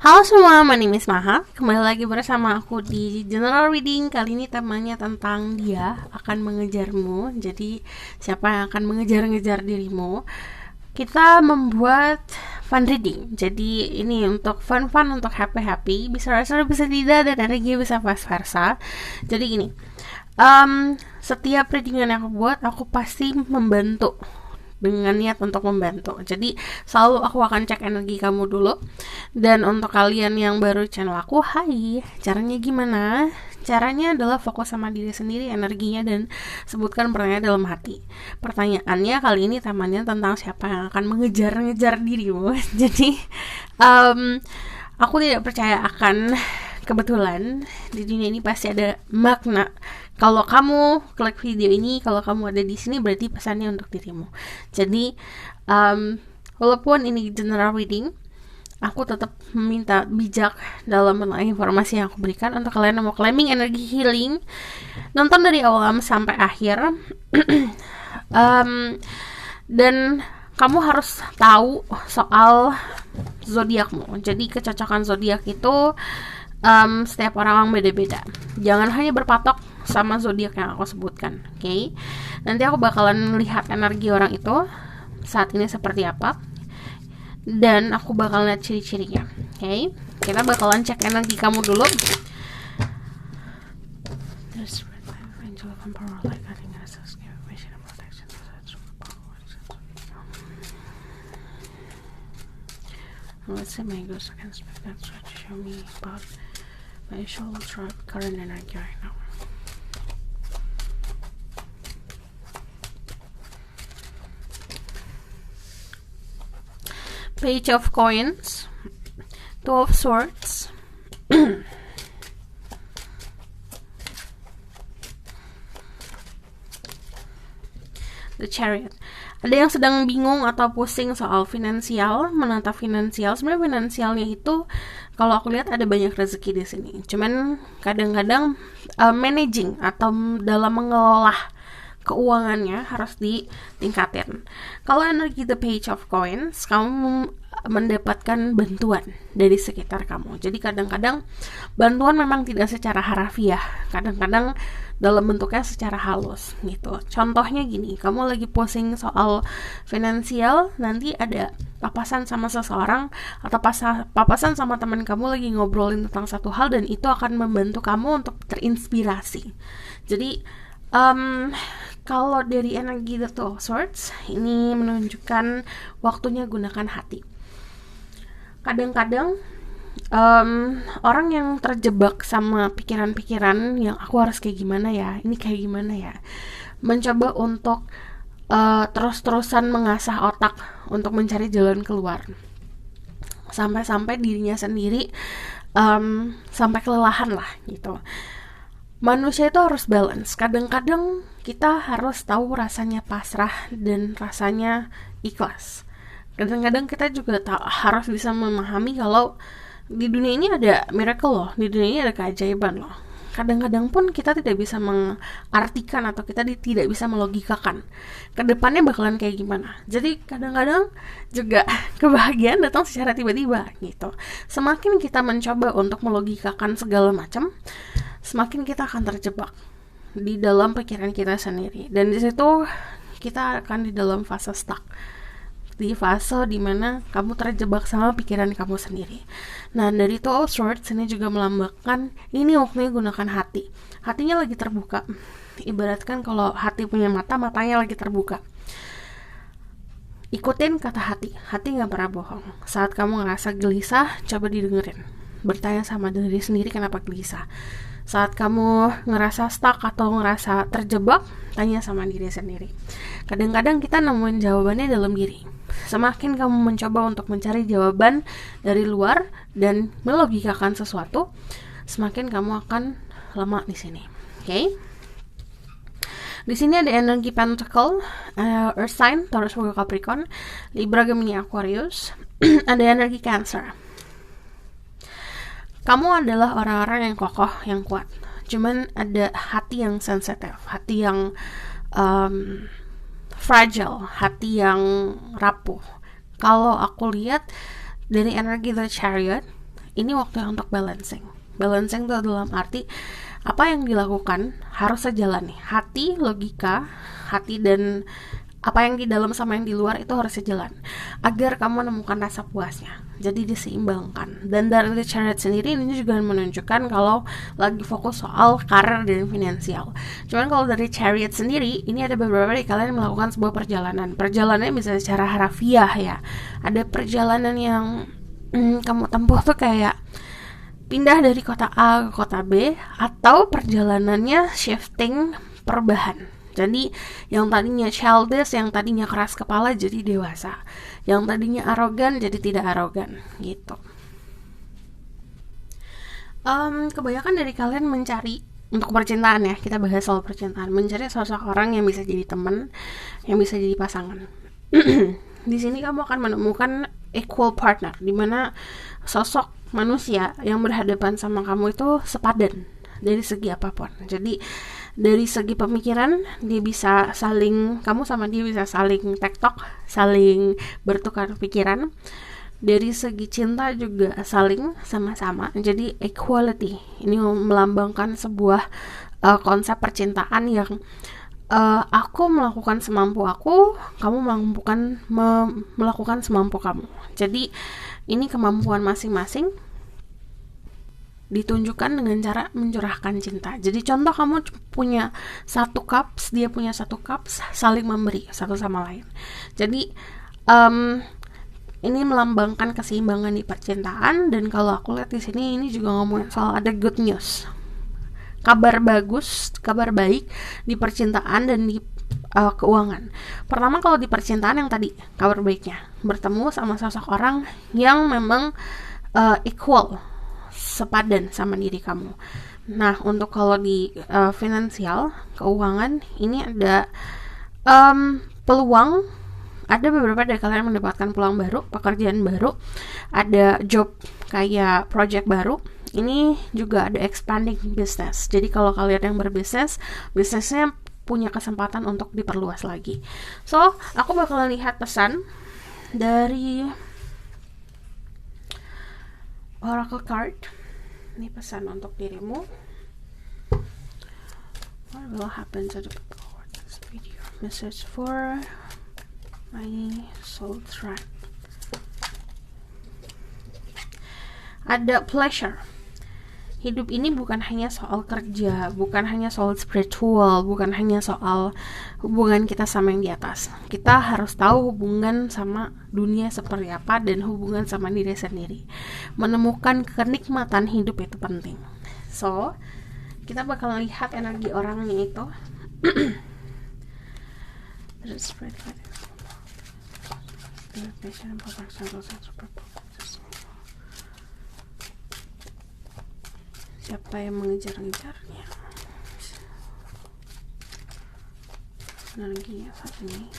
Halo semua, my name is Maha. Kembali lagi bersama aku di General Reading. Kali ini temanya tentang dia akan mengejarmu. Jadi, siapa yang akan mengejar-ngejar dirimu? Kita membuat fun reading. Jadi, ini untuk fun-fun, untuk happy-happy. Bisa seru, bisa tidak, dan energi bisa vice versa. Jadi gini, setiap reading yang aku buat, aku pasti membantu dengan niat untuk membantu. Jadi selalu aku akan cek energi kamu dulu. Dan untuk kalian yang baru channel aku, hai, caranya gimana? Caranya adalah fokus sama diri sendiri, energinya, dan sebutkan pertanyaan dalam hati. Pertanyaannya kali ini temanya tentang siapa yang akan mengejar-ngejar dirimu. Jadi aku tidak percaya akan kebetulan. Di dunia ini pasti ada makna. Kalau kamu klik video ini, kalau kamu ada di sini, berarti pesannya untuk dirimu. Jadi, walaupun ini general reading, aku tetap meminta bijak dalam menilai informasi yang aku berikan. Untuk kalian yang mau claiming energi healing, nonton dari awal sampai akhir. Dan kamu harus tahu soal zodiakmu. Jadi kecocokan zodiak itu setiap orang beda-beda. Jangan hanya berpatok sama zodiak yang aku sebutkan, oke? Nanti aku bakalan lihat energi orang itu saat ini seperti apa, dan aku bakalan lihat ciri-cirinya, oke? Kita bakalan cek energi kamu dulu. Let's say my ghost can speak that to show me about my soul current energy right now. Page of Coins, Two of Swords, The Chariot. Ada yang sedang bingung atau pusing soal finansial, menata finansial. Sebenarnya finansialnya itu, kalau aku lihat ada banyak rezeki di sini. Cuman kadang-kadang managing atau dalam mengelola keuangannya harus ditingkatin. Kalau energi The Page of Coins, kamu mendapatkan bantuan dari sekitar kamu. Jadi kadang-kadang bantuan memang tidak secara harafiah, kadang-kadang dalam bentuknya secara halus gitu. Contohnya gini, kamu lagi pusing soal finansial, nanti ada papasan sama seseorang atau papasan sama teman kamu lagi ngobrolin tentang satu hal, dan itu akan membantu kamu untuk terinspirasi. Jadi kalau dari energi The Two of Swords, ini menunjukkan waktunya gunakan hati. Kadang-kadang orang yang terjebak sama pikiran-pikiran yang aku harus kayak gimana ya, ini kayak gimana ya, mencoba untuk terus-terusan mengasah otak untuk mencari jalan keluar, sampai-sampai dirinya sendiri sampai kelelahan lah gitu. Manusia itu harus balance. Kadang-kadang kita harus tahu rasanya pasrah dan rasanya ikhlas. Kadang-kadang kita juga harus bisa memahami kalau di dunia ini ada miracle loh, di dunia ini ada keajaiban loh. Kadang-kadang pun kita tidak bisa mengartikan atau kita tidak bisa melogikakan kedepannya bakalan kayak gimana. Jadi kadang-kadang juga kebahagiaan datang secara tiba-tiba gitu. Semakin kita mencoba untuk melogikakan segala macam, semakin kita akan terjebak di dalam pikiran kita sendiri, dan di situ kita akan di dalam fase stuck, di fase dimana kamu terjebak sama pikiran kamu sendiri. Nah, dari Two of Swords ini juga melambangkan ini waktunya gunakan hati. Hatinya lagi terbuka. Ibaratkan kalau hati punya mata, matanya lagi terbuka. Ikutin kata hati. Hati gak pernah bohong. Saat kamu ngerasa gelisah, coba didengerin. Bertanya sama diri sendiri kenapa gelisah. Saat kamu ngerasa stuck atau ngerasa terjebak, tanya sama diri sendiri. Kadang-kadang kita nemuin jawabannya dalam diri. Semakin kamu mencoba untuk mencari jawaban dari luar dan melogikakan sesuatu, semakin kamu akan lama di sini. Oke? Di sini ada energi Pentacle, Earth sign, Taurus, Virgo, Capricorn, Libra, Gemini, Aquarius. Ada energi Cancer. Kamu adalah orang-orang yang kokoh, yang kuat. Cuman ada hati yang sensitif, hati yang fragile, hati yang rapuh. Kalau aku lihat dari energi The Chariot, ini waktu yang untuk balancing. Balancing itu dalam arti apa yang dilakukan harus sejalan nih. Hati, logika, hati dan apa yang di dalam sama yang di luar itu harus sejalan agar kamu menemukan rasa puasnya. Jadi diseimbangkan. Dan dari The Chariot sendiri ini juga menunjukkan kalau lagi fokus soal karir dan finansial. Cuman kalau dari Chariot sendiri, ini ada beberapa dari kalian melakukan sebuah perjalanan. Perjalanannya bisa secara harafiah ya. Ada perjalanan yang kamu tempuh tuh kayak pindah dari kota A ke kota B, atau perjalanannya shifting perubahan. Jadi yang tadinya childish, yang tadinya keras kepala jadi dewasa, yang tadinya arogan jadi tidak arogan gitu. Kebanyakan dari kalian mencari untuk percintaan ya, kita bahas soal percintaan, mencari sosok orang yang bisa jadi teman, yang bisa jadi pasangan. Di sini kamu akan menemukan equal partner, di mana sosok manusia yang berhadapan sama kamu itu sepadan dari segi apapun. Jadi dari segi pemikiran dia bisa saling, kamu sama dia bisa saling tektok, saling bertukar pikiran. Dari segi cinta juga saling sama-sama. Jadi equality ini melambangkan sebuah konsep percintaan yang aku melakukan semampu aku, kamu melakukan semampu kamu. Jadi ini kemampuan masing-masing ditunjukkan dengan cara mencurahkan cinta. Jadi contoh, kamu punya satu cups, dia punya satu cups, saling memberi satu sama lain. Jadi ini melambangkan keseimbangan di percintaan. Dan kalau aku lihat di sini, ini juga ngomongin soal ada good news, kabar bagus, kabar baik di percintaan dan di keuangan. Pertama, kalau di percintaan yang tadi kabar baiknya bertemu sama sosok orang yang memang equal, sepadan sama diri kamu. Nah, untuk kalau di finansial, keuangan, ini ada peluang. Ada beberapa dari kalian mendapatkan peluang baru, pekerjaan baru, ada job kayak project baru. Ini juga ada expanding business. Jadi kalau kalian yang berbisnis, bisnisnya punya kesempatan untuk diperluas lagi. So, aku bakalan lihat pesan dari Oracle card. Ini pesan untuk dirimu. What will happen to the people who watch this video? Message for my soul tribe. Ada pleasure. Hidup ini bukan hanya soal kerja, bukan hanya soal spiritual, bukan hanya soal hubungan kita sama yang di atas. Kita harus tahu hubungan sama dunia seperti apa dan hubungan sama diri sendiri. Menemukan kenikmatan hidup itu penting. So, kita bakal lihat energi orangnya itu. Siapa yang mengejar-ngejarnya? Energinya saat ini.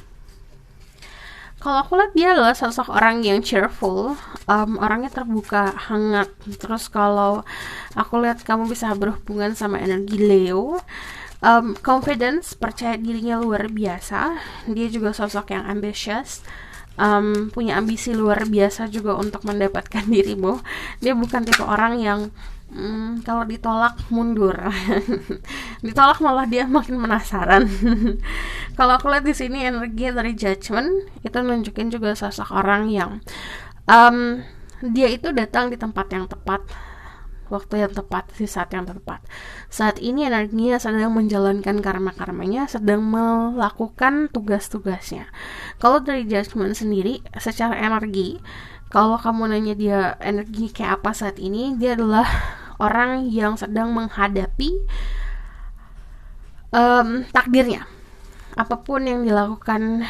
Kalau aku lihat dia adalah sosok orang yang cheerful, orangnya terbuka, hangat. Terus kalau aku lihat kamu bisa berhubungan sama energi Leo, confidence, percaya dirinya luar biasa. Dia juga sosok yang ambitious, punya ambisi luar biasa juga untuk mendapatkan dirimu. Dia bukan tipe orang yang kalau ditolak mundur. Ditolak malah dia makin penasaran. Kalau aku lihat di sini energi dari judgment itu nunjukin juga sosok orang yang dia itu datang di tempat yang tepat, waktu yang tepat, di saat yang tepat. Saat ini energinya sedang menjalankan karma-karmanya, sedang melakukan tugas-tugasnya. Kalau dari judgment sendiri, secara energi, kalau kamu nanya dia energi kayak apa saat ini, dia adalah orang yang sedang menghadapi takdirnya. Apapun yang dilakukan,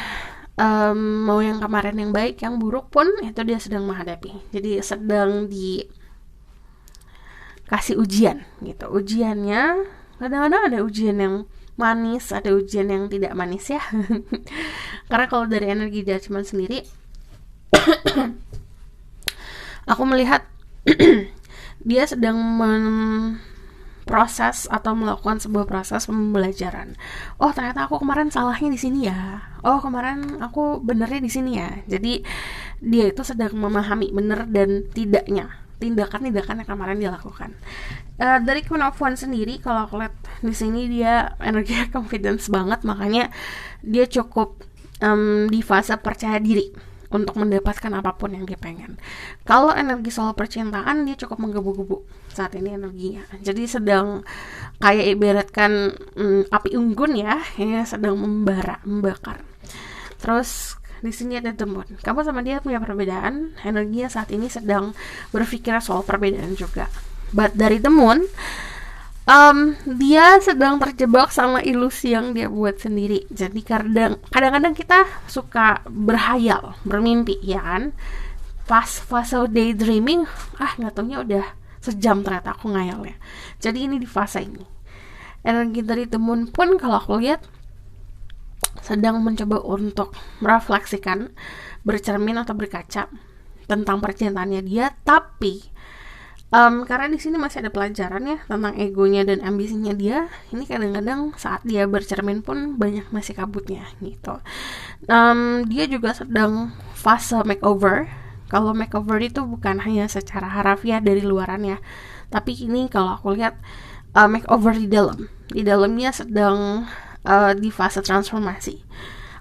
mau yang kemarin yang baik, yang buruk pun, itu dia sedang menghadapi. Jadi sedang dikasih ujian gitu. Ujiannya kadang-kadang ada ujian yang manis, ada ujian yang tidak manis ya. Karena kalau dari energi judgment sendiri, aku melihat dia sedang proses atau melakukan sebuah proses pembelajaran. Oh, ternyata aku kemarin salahnya di sini ya. Oh, kemarin aku benernya di sini ya. Jadi dia itu sedang memahami benar dan tidaknya tindakan-tindakan yang kemarin dia lakukan. Dari Queen of Wands sendiri, kalau aku lihat di sini dia energinya confidence banget, makanya dia cukup di fase percaya diri untuk mendapatkan apapun yang dia pengen. Kalau energi soal percintaan, dia cukup menggebu-gebu saat ini energinya. Jadi sedang kayak ibaratkan api unggun ya sedang membakar. Terus di sini ada The Moon. Kamu sama dia punya perbedaan, energinya saat ini sedang berpikir soal perbedaan juga. But dari The Moon, dia sedang terjebak sama ilusi yang dia buat sendiri. Jadi kadang-kadang kita suka berhayal, bermimpi, ya kan? Pas fase daydreaming, nggak taunya udah sejam ternyata aku ngayalnya. Jadi ini di fase ini. Energi dari The Moon pun kalau aku lihat sedang mencoba untuk merefleksikan, bercermin atau berkaca tentang percintaannya dia, tapi karena di sini masih ada pelajaran ya tentang egonya dan ambisinya dia. Ini kadang-kadang saat dia bercermin pun banyak masih kabutnya gitu. Dia juga sedang fase makeover. Kalau makeover itu bukan hanya secara harafiah dari luarannya, tapi ini kalau aku lihat makeover di dalamnya sedang di fase transformasi.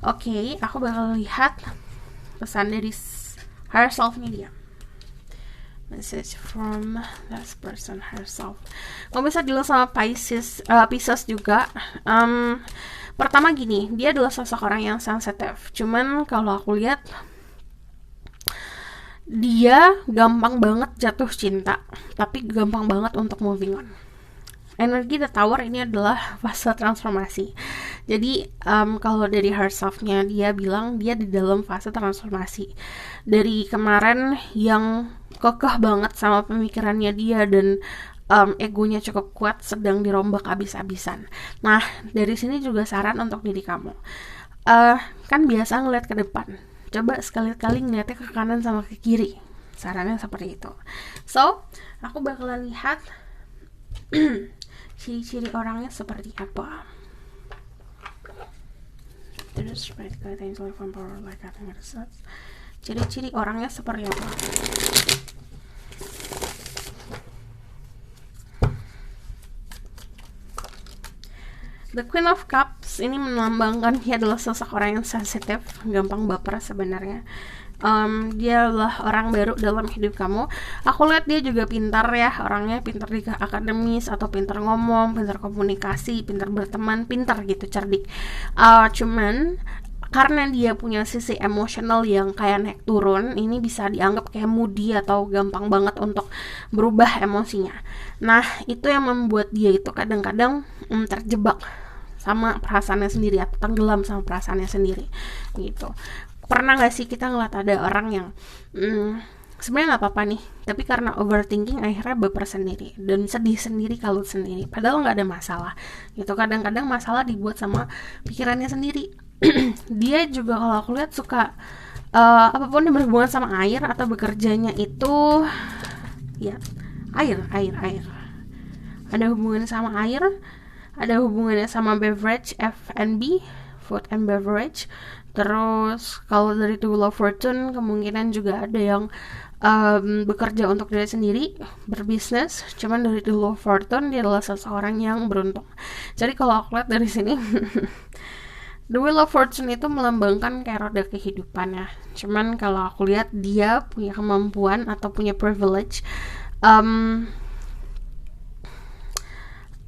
Oke, aku bakal lihat pesan dari higher self-nya dia. Message from that person herself. Kamu bisa deal sama Pisces juga. Pertama gini, dia adalah sosok orang yang sensitif. Cuman kalau aku lihat dia gampang banget jatuh cinta, tapi gampang banget untuk moving on. Energi The Tower ini adalah fase transformasi. Jadi kalau dari herself-nya dia bilang dia di dalam fase transformasi. Dari kemarin yang kekeh banget sama pemikirannya dia dan egonya cukup kuat sedang dirombak abis-abisan. Nah, dari sini juga saran untuk diri kamu. Kan biasa ngeliat ke depan. Coba sekali-kali ngeliatnya ke kanan sama ke kiri. Sarannya seperti itu. So, aku bakalan lihat ciri-ciri orangnya seperti apa. Terus ciri-ciri orangnya seperti apa. The Queen of Cups ini melambangkan dia adalah sosok orang yang sensitif, gampang baper sebenarnya. Dia adalah orang baru dalam hidup kamu. Aku lihat dia juga pintar ya, orangnya pintar di akademis atau pintar ngomong, pintar komunikasi, pintar berteman, pintar gitu, cerdik. Cuman karena dia punya sisi emosional yang kayak naik turun, ini bisa dianggap kayak moody atau gampang banget untuk berubah emosinya. Nah, itu yang membuat dia itu kadang-kadang terjebak sama perasaannya sendiri atau tenggelam sama perasaannya sendiri gitu. Pernah gak sih kita ngeliat ada orang yang sebenarnya gak apa-apa nih, tapi karena overthinking akhirnya baper sendiri dan sedih sendiri, kalut sendiri, padahal gak ada masalah gitu. Kadang-kadang masalah dibuat sama pikirannya sendiri. Dia juga kalau aku lihat suka apapun yang berhubungan sama air atau bekerjanya itu ya air. Ada hubungannya sama air, ada hubungannya sama beverage, F&B, food and beverage. Terus kalau dari The Wheel of Fortune kemungkinan juga ada yang bekerja untuk diri sendiri, berbisnis. Cuman dari The Wheel of Fortune dia adalah seseorang yang beruntung. Jadi kalau aku lihat dari sini The Wheel of Fortune itu melambangkan kayak roda kehidupan ya. Cuman kalau aku lihat dia punya kemampuan atau punya privilege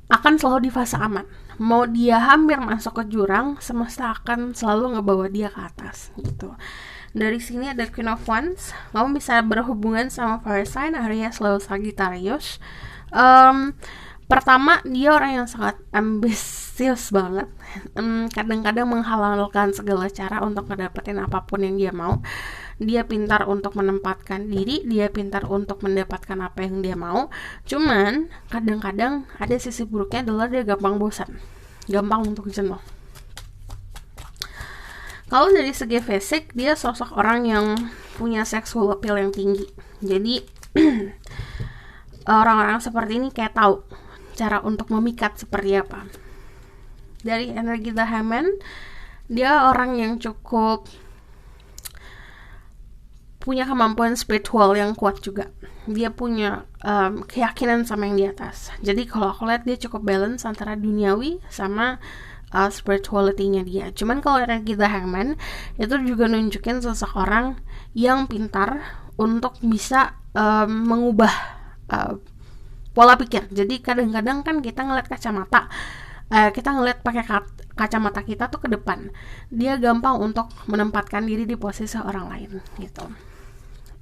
akan selalu di fase aman. Mau dia hampir masuk ke jurang, semesta akan selalu ngebawa dia ke atas gitu. Dari sini ada Queen of Wands. Kamu bisa berhubungan sama fire sign Aries, Leo, Sagittarius. Pertama, dia orang yang sangat ambisius banget. Kadang-kadang menghalalkan segala cara untuk mendapatkan apapun yang dia mau. Dia pintar untuk menempatkan diri, dia pintar untuk mendapatkan apa yang dia mau. Cuman kadang-kadang ada sisi buruknya adalah dia gampang bosan, gampang untuk jenuh. Kalau dari segi fisik, dia sosok orang yang punya sexual appeal yang tinggi. Jadi orang-orang seperti ini kayak tahu cara untuk memikat seperti apa. Dari energi The Hangman, dia orang yang cukup punya kemampuan spiritual yang kuat juga. Dia punya keyakinan sama yang di atas. Jadi kalau aku lihat dia cukup balance antara duniawi sama spirituality-nya dia. Cuman kalau energi The Hangman itu juga nunjukin seseorang yang pintar untuk bisa mengubah pola pikir. Jadi kadang-kadang kan kita ngeliat kacamata, kita ngeliat pakai kacamata kita tuh ke depan. Dia gampang untuk menempatkan diri di posisi orang lain gitu.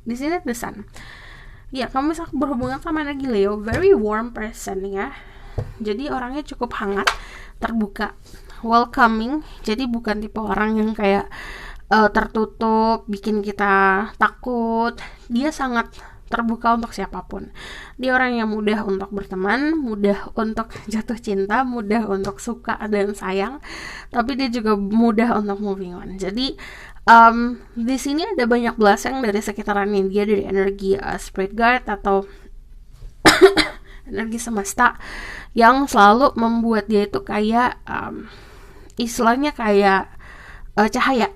Di sini The Sun. Ya, kamu bisa berhubungan sama energi Leo, very warm person ya. Jadi orangnya cukup hangat, terbuka, welcoming. Jadi bukan tipe orang yang kayak tertutup, bikin kita takut. Dia sangat terbuka untuk siapapun. Dia orang yang mudah untuk berteman, mudah untuk jatuh cinta, mudah untuk suka dan sayang, tapi dia juga mudah untuk moving on. Jadi di sini ada banyak blessing dari sekitarannya dia, dari energi spirit guide atau energi semesta yang selalu membuat dia itu kayak istilahnya kayak cahaya.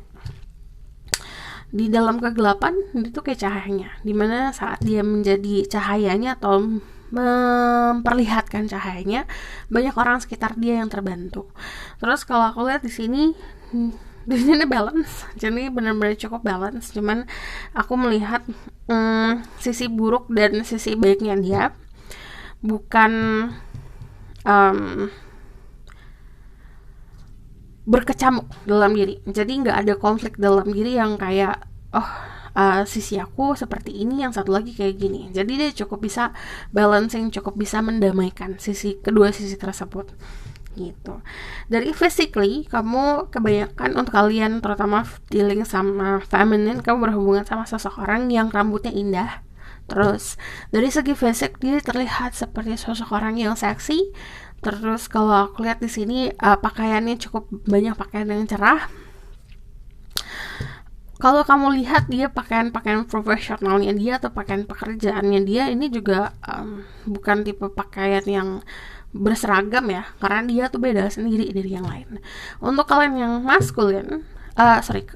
Di dalam kegelapan itu kayak cahayanya, dimana saat dia menjadi cahayanya atau memperlihatkan cahayanya, banyak orang sekitar dia yang terbantu. Terus kalau aku lihat di sini balance, jadi benar-benar cukup balance. Cuman aku melihat sisi buruk dan sisi baiknya dia, bukan berkecamuk dalam diri. Jadi nggak ada konflik dalam diri yang kayak sisi aku seperti ini, yang satu lagi kayak gini. Jadi dia cukup bisa balancing, cukup bisa mendamaikan kedua sisi tersebut gitu. Dari physically, kamu kebanyakan untuk kalian terutama dealing sama feminine, kamu berhubungan sama seseorang yang rambutnya indah. Terus dari segi fisik dia terlihat seperti sosok orang yang seksi. Terus kalau aku lihat di sini pakaiannya cukup banyak pakaian yang cerah. Kalau kamu lihat dia pakaian profesionalnya dia atau pakaian pekerjaannya dia, ini juga bukan tipe pakaian yang berseragam ya, karena dia tuh beda sendiri dari yang lain. Untuk kalian yang maskulin,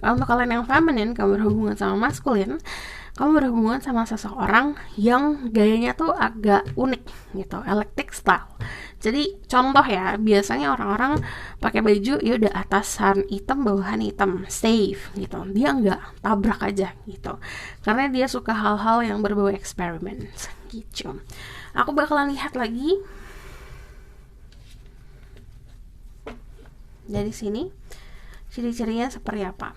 untuk kalian yang feminin, kamu berhubungan sama maskulin, kamu berhubungan sama seseorang yang gayanya tuh agak unik gitu, eclectic style. Jadi contoh ya, biasanya orang-orang pakai baju ya udah atasan hitam, bawahan hitam, safe gitu. Dia nggak tabrak aja gitu, karena dia suka hal-hal yang berbau eksperimen gitu. Aku bakalan lihat lagi dari sini ciri-cirinya seperti apa.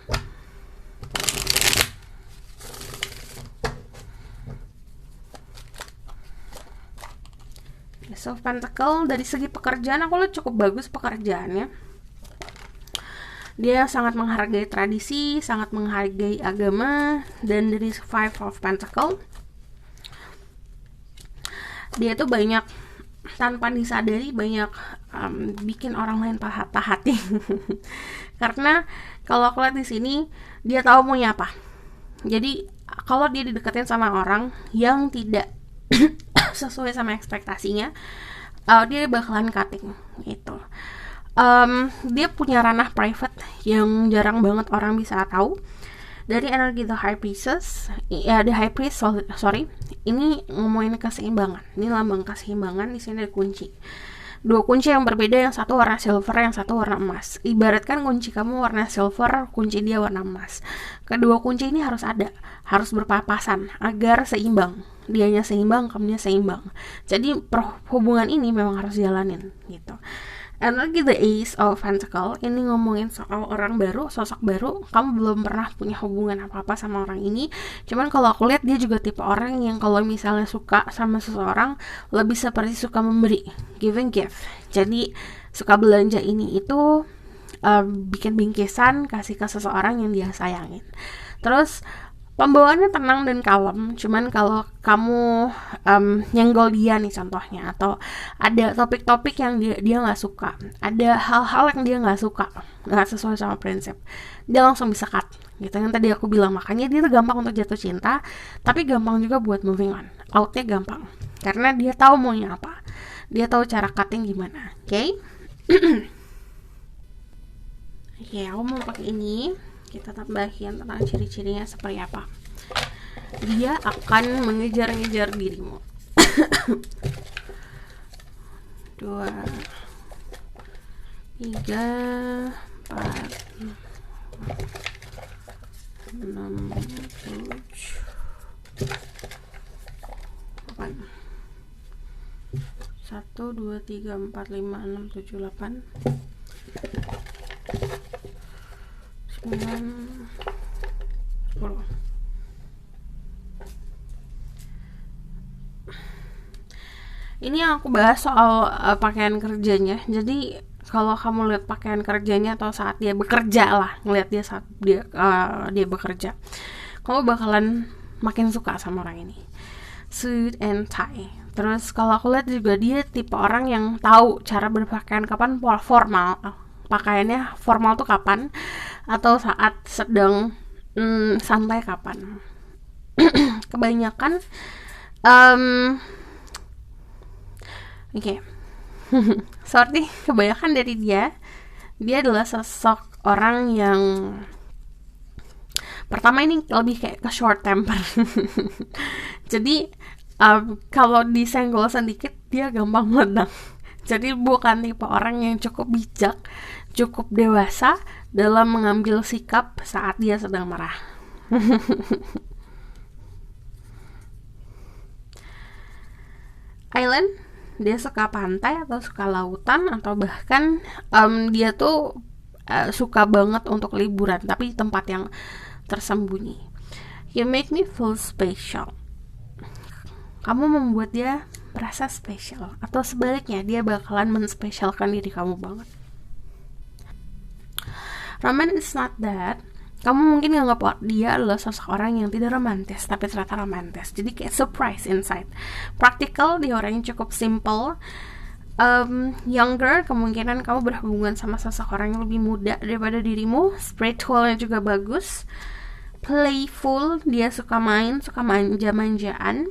So Pentacle, dari segi pekerjaan aku lihat cukup bagus pekerjaannya. Dia sangat menghargai tradisi, sangat menghargai agama. Dan dari Five of Pentacle, dia tuh banyak tanpa disadari banyak bikin orang lain patah hati. Karena kalau aku lihat di sini dia tahu maunya apa. Jadi kalau dia dideketin sama orang yang tidak sesuai sama ekspektasinya, dia bakalan cutting gitu. Dia punya ranah private yang jarang banget orang bisa tahu. Dari energi The High Priestess, The High Priest, ini ngomongin keseimbangan. Ini lambang keseimbangan. Di sini ada kunci. Dua kunci yang berbeda, yang satu warna silver, yang satu warna emas. Ibaratkan kunci kamu warna silver, kunci dia warna emas. Kedua kunci ini harus harus berpapasan agar seimbang. Dianya seimbang, kamunya seimbang. Jadi hubungan ini memang harus jalanin gitu. Energi The Ace of Pentacle ini ngomongin soal orang baru, sosok baru. Kamu belum pernah punya hubungan apa-apa sama orang ini. Cuman kalau aku lihat dia juga tipe orang yang kalau misalnya suka sama seseorang, lebih seperti suka memberi, giving gift. Jadi suka belanja ini itu, bikin bingkisan, kasih ke seseorang yang dia sayangin. Terus pembawaannya tenang dan kalem. Cuman kalau kamu nyenggol dia nih contohnya, atau ada topik-topik yang dia nggak suka, ada hal-hal yang dia nggak suka, nggak sesuai sama prinsip, dia langsung bisa cut gitu. Yang tadi aku bilang, makanya dia tuh gampang untuk jatuh cinta, tapi gampang juga buat moving on. Outnya gampang karena dia tahu maunya apa, dia tahu cara cutting gimana. Oke? Oke, aku mau pakai ini. Kita tambahin tentang ciri-cirinya seperti apa. dia akan mengejar-ngejar dirimu. 2, 3, 4, 6, 7, 8. 1, 2, 3, 4, 5, 6, 7, 8, 9, 10. Ini yang aku bahas soal pakaian kerjanya. Jadi kalau kamu lihat pakaian kerjanya atau saat dia bekerja lah, ngelihat dia saat dia bekerja, kamu bakalan makin suka sama orang ini. Suit and tie. Terus kalau aku lihat juga dia tipe orang yang tahu cara berpakaian kapan formal. Pakaiannya formal tuh kapan, atau saat sedang santai kapan. Kebanyakan sorry, kebanyakan dari dia adalah sosok orang yang pertama ini lebih kayak ke short temper. Jadi kalau disenggol sedikit dia gampang meledak. Jadi bukan tipe orang yang cukup bijak, cukup dewasa dalam mengambil sikap saat dia sedang marah. Island, dia suka pantai atau suka lautan, atau bahkan dia tuh suka banget untuk liburan tapi tempat yang tersembunyi. You make me feel special. Kamu membuat dia merasa spesial, atau sebaliknya dia bakalan menspesialkan diri kamu banget. Romance is not that. Kamu mungkin nganggap dia adalah sosok orang yang tidak romantis, tapi ternyata romantis. Jadi kayak surprise inside. Practical, dia orang yang cukup simple. Younger, kemungkinan kamu berhubungan sama sosok orang yang lebih muda daripada dirimu. Spiritualnya juga bagus. Playful, dia suka main, suka manja-manjaan.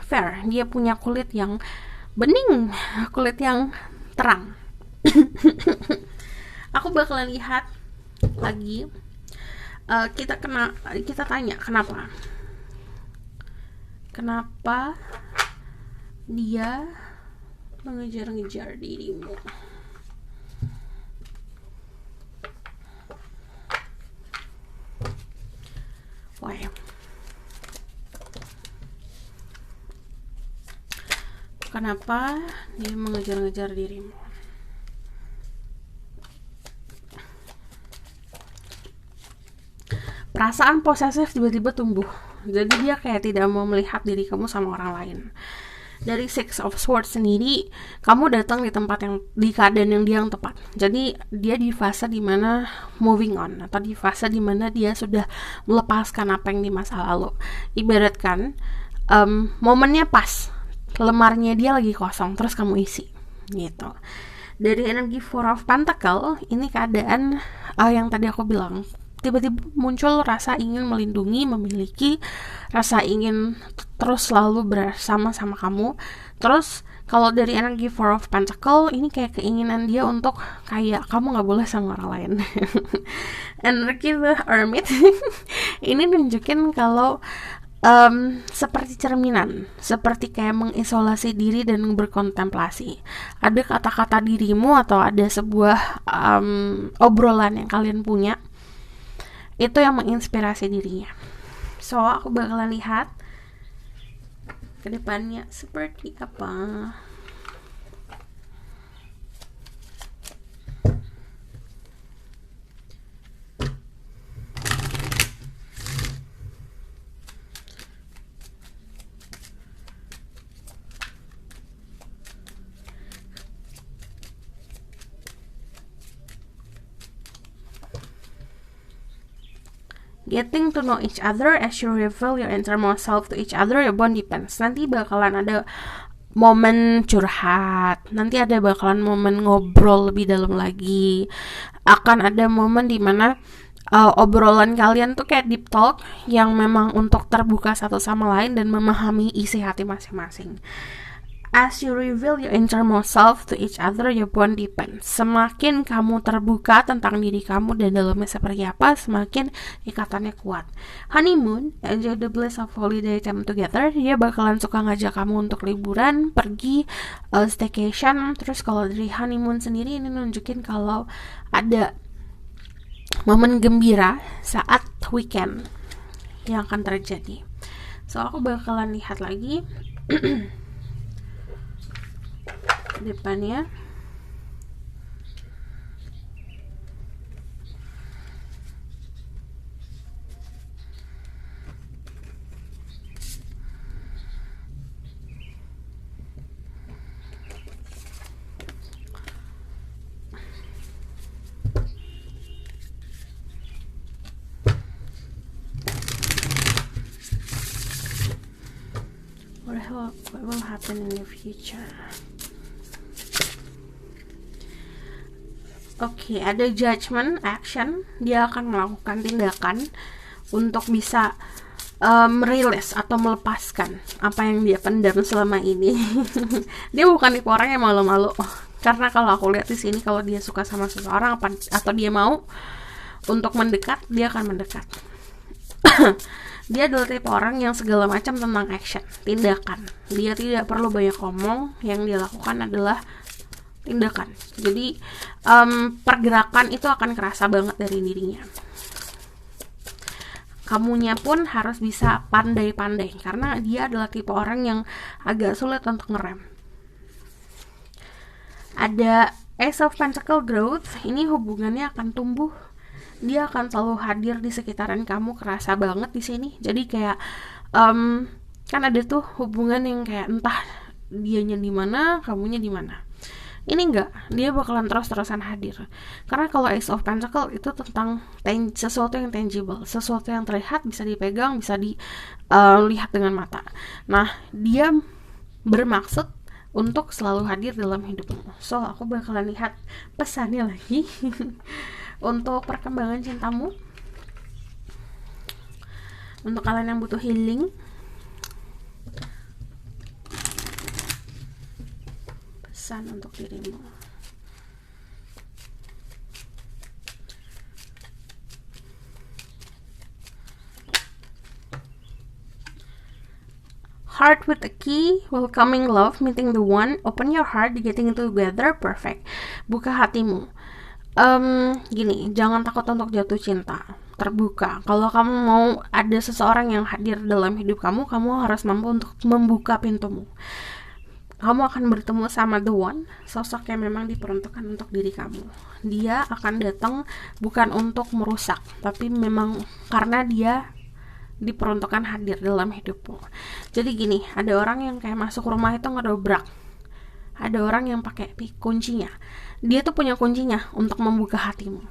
Fair, dia punya kulit yang bening, kulit yang terang. Aku bakalan lihat lagi. Kita tanya kenapa dia mengejar-ngejar dirimu. Why? Kenapa dia mengejar-ngejar dirimu? Perasaan posesif tiba-tiba tumbuh. Jadi dia kayak tidak mau melihat diri kamu sama orang lain. Dari Six of Swords sendiri, kamu datang di tempat yang, di keadaan yang dia yang tepat. Jadi dia di fase dimana moving on, atau di fase dimana dia sudah melepaskan apa yang di masa lalu. Ibaratkan momennya pas, lemarnya dia lagi kosong, terus kamu isi gitu. Dari energi Four of Pentacle, ini keadaan yang tadi aku bilang, tiba-tiba muncul rasa ingin melindungi, memiliki, rasa ingin terus selalu bersama sama kamu. Terus kalau dari energi Four of Pentacle, ini kayak keinginan dia untuk kayak kamu gak boleh sama orang lain. Energi The Hermit ini nunjukin kalau seperti cerminan, seperti kayak mengisolasi diri dan berkontemplasi. Ada kata-kata dirimu atau ada sebuah obrolan yang kalian punya, itu yang menginspirasi dirinya. So aku bakalan lihat ke depannya seperti apa. Getting to know each other as you reveal your innermost self to each other, your bond depends. Nanti bakalan ada momen curhat, nanti ada bakalan momen ngobrol lebih dalam lagi. Akan ada momen dimana obrolan kalian tuh kayak deep talk yang memang untuk terbuka satu sama lain dan memahami isi hati masing-masing. As you reveal your innermost self to each other, your bond deepens. Semakin kamu terbuka tentang diri kamu dan dalamnya seperti apa, semakin ikatannya kuat. Honeymoon, enjoy the bliss of holiday time together. Dia bakalan suka ngajak kamu untuk liburan, pergi, staycation. Terus kalau dari honeymoon sendiri, ini nunjukin kalau ada momen gembira saat weekend yang akan terjadi. So, aku bakalan lihat lagi depannya. What will happen in the future? Oke, ada judgment, action. Dia akan melakukan tindakan untuk bisa merilis atau melepaskan apa yang dia pendam selama ini. Dia bukan tipe orang yang malu-malu. Karena kalau aku lihat di sini, kalau dia suka sama seseorang atau dia mau untuk mendekat, dia akan mendekat. Dia adalah tipe orang yang segala macam tentang action, tindakan. Dia tidak perlu banyak ngomong, yang dia lakukan adalah tindakan. Jadi pergerakan itu akan kerasa banget dari dirinya. Kamunya pun harus bisa pandai-pandai, karena dia adalah tipe orang yang agak sulit untuk ngerem. Ada Ace of Pentacle growth, ini hubungannya akan tumbuh. Dia akan selalu hadir di sekitaran kamu, kerasa banget di sini. Jadi kayak kan ada tuh hubungan yang kayak entah dianya di mana, kamunya di mana. Ini enggak, dia bakalan terus-terusan hadir. Karena kalau Ace of Pentacle itu tentang sesuatu yang tangible, sesuatu yang terlihat, bisa dipegang, bisa dilihat dengan mata. Nah, dia bermaksud untuk selalu hadir dalam hidupmu. So, aku bakalan lihat pesannya lagi untuk perkembangan cintamu. Untuk kalian yang butuh healing, pesan untuk dirimu. Heart with a key, welcoming love, meeting the one, open your heart, getting together, perfect. Buka hatimu. Gini, jangan takut untuk jatuh cinta. Terbuka. Kalau kamu mau ada seseorang yang hadir dalam hidup kamu, kamu harus mampu untuk membuka pintumu. Kamu akan bertemu sama the one, sosok yang memang diperuntukkan untuk diri kamu. Dia akan datang bukan untuk merusak, tapi memang karena dia diperuntukkan hadir dalam hidupmu. Jadi gini, ada orang yang kayak masuk rumah itu ngedobrak. Ada orang yang pakai kuncinya. Dia tuh punya kuncinya untuk membuka hatimu.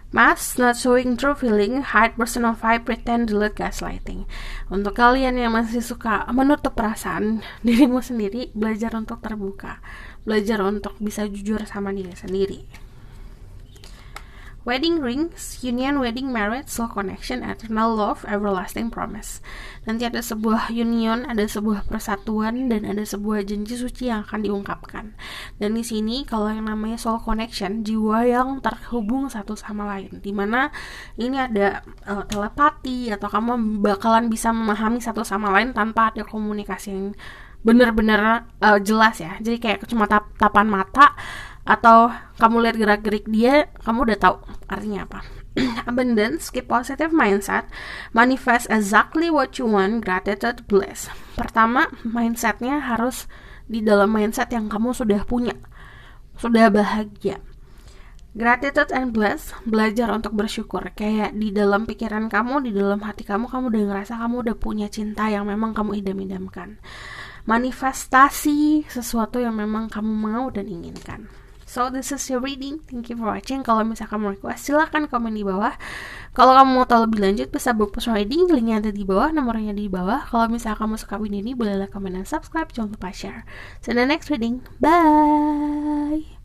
Mask, not showing true feeling, hide personal vibe, pretend, delete, gaslighting. Untuk kalian yang masih suka menutup perasaan dirimu sendiri, belajar untuk terbuka. Belajar untuk bisa jujur sama diri sendiri. Wedding rings, union, wedding, marriage, soul connection, eternal love, everlasting promise. Nanti ada sebuah union, ada sebuah persatuan, dan ada sebuah janji suci yang akan diungkapkan. Dan di sini kalau yang namanya soul connection, jiwa yang terhubung satu sama lain, dimana ini ada telepati atau kamu bakalan bisa memahami satu sama lain tanpa ada komunikasi yang benar-benar jelas ya. Jadi kayak cuma tapan mata atau kamu lihat gerak-gerik dia, kamu udah tahu artinya apa. Abundance, keep positive mindset, manifest exactly what you want, gratitude, bliss. Pertama, mindsetnya harus di dalam mindset yang kamu sudah punya, sudah bahagia. Gratitude and bliss, belajar untuk bersyukur. Kayak di dalam pikiran kamu, di dalam hati kamu udah ngerasa kamu udah punya cinta yang memang kamu idam-idamkan. Manifestasi sesuatu yang memang kamu mau dan inginkan. So this is your reading. Thank you for watching. Kalau misalkan kamu request, silahkan komen di bawah. Kalau kamu mau tahu lebih lanjut, bisa book personal reading. Linknya ada di bawah, nomornya di bawah. Kalau misalkan kamu suka video ini, boleh like, comment, dan subscribe. Jangan lupa share. See you in the next reading. Bye.